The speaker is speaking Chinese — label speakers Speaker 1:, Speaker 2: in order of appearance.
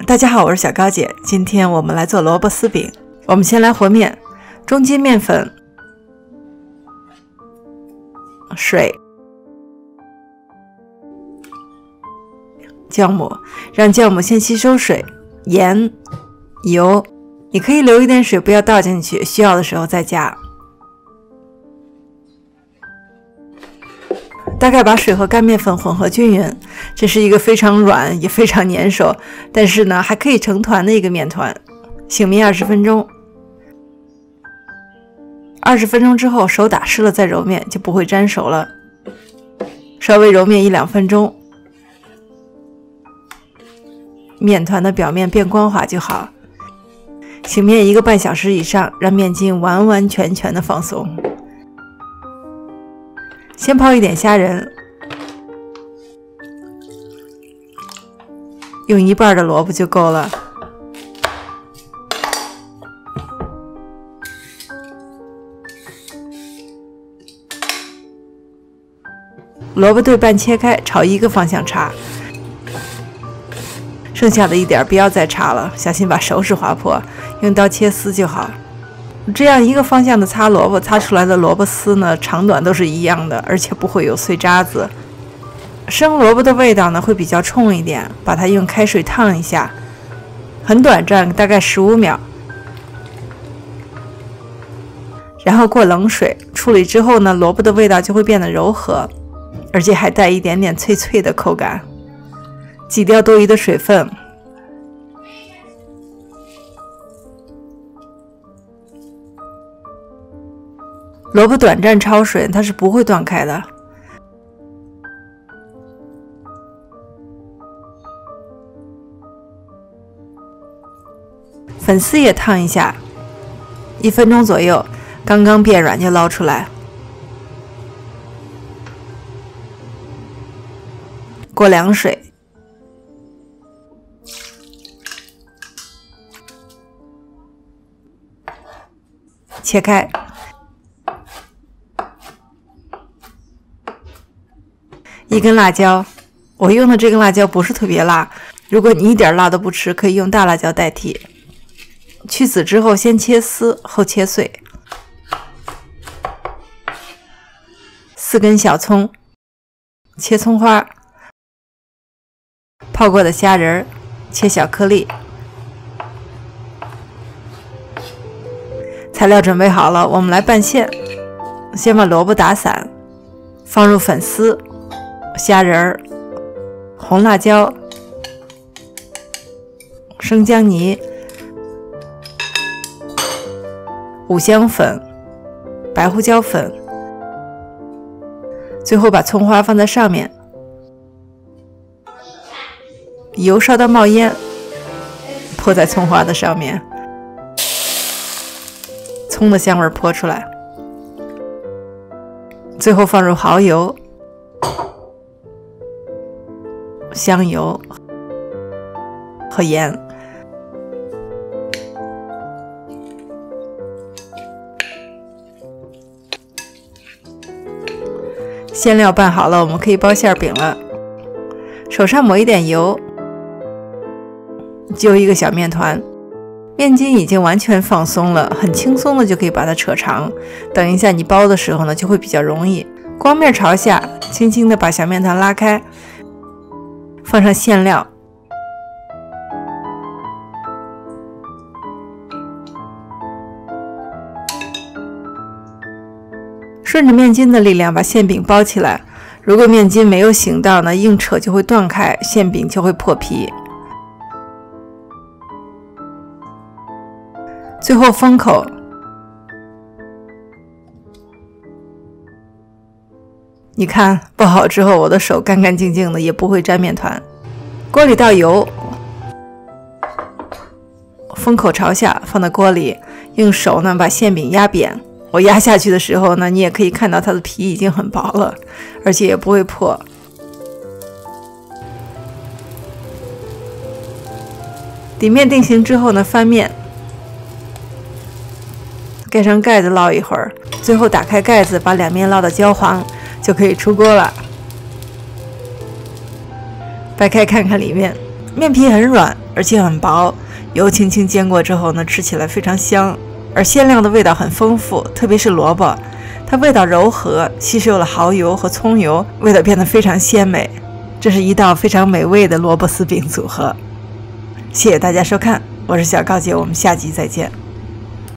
Speaker 1: 大家好，我是小高姐。今天我们来做萝卜丝饼。我们先来和面，中筋面粉、水、酵母，让酵母先吸收水、盐、油。你可以留一点水，不要倒进去，需要的时候再加。大概把水和干面粉混合均匀，这是一个非常软也非常粘手，但是呢还可以成团的一个面团。醒面20分钟，20分钟之后手打湿了再揉面，就不会粘手了。稍微揉面1-2分钟，面团的表面变光滑就好。醒面1个半小时以上，让面筋完完全全的放松。先泡一点虾仁，用1半的萝卜就够了。萝卜对半切开，朝一个方向插，剩下的一点不要再插了，小心把手指划破，用刀切丝就好。这样一个方向的擦萝卜，擦出来的萝卜丝呢，长短都是一样的，而且不会有碎渣子。生萝卜的味道呢会比较冲一点，把它用开水烫一下，很短暂，大概15秒，然后过冷水处理之后呢，萝卜的味道就会变得柔和，而且还带一点点脆脆的口感。挤掉多余的水分。萝卜短暂焯水，它是不会断开的。粉丝也烫一下，1分钟左右，刚刚变软就捞出来。过凉水，切开。1根辣椒，我用的这根辣椒不是特别辣，如果你一点辣都不吃，可以用大辣椒代替。去籽之后先切丝，后切碎。4根小葱，切葱花。泡过的虾仁切小颗粒。材料准备好了，我们来拌馅。先把萝卜打散，放入粉丝、虾仁、红辣椒、生姜泥、五香粉、白胡椒粉，最后把葱花放在上面。油烧到冒烟，泼在葱花的上面，葱的香味泼出来。最后放入蚝油、香油和盐。馅料拌好了，我们可以包馅饼了。手上抹一点油，揪一个小面团，面筋已经完全放松了，很轻松的就可以把它扯长。等一下你包的时候呢，就会比较容易。光面朝下，轻轻的把小面团拉开，放上馅料，顺着面筋的力量把馅饼包起来。如果面筋没有醒到呢，硬扯就会断开，馅饼就会破皮。最后封口，你看包好之后，我的手干干净净的，也不会粘面团。锅里倒油，封口朝下，放到锅里，用手呢把馅饼压扁。我压下去的时候呢，你也可以看到它的皮已经很薄了，而且也不会破。底面定型之后呢，翻面，盖上盖子烙一会儿，最后打开盖子，把两面烙到焦黄，就可以出锅了。掰开看看里面，面皮很软，而且很薄，油轻轻煎过之后呢，吃起来非常香，而鲜亮的味道很丰富，特别是萝卜，它味道柔和，吸收了蚝油和葱油，味道变得非常鲜美。这是一道非常美味的萝卜丝饼组合。谢谢大家收看，我是小高姐，我们下集再见。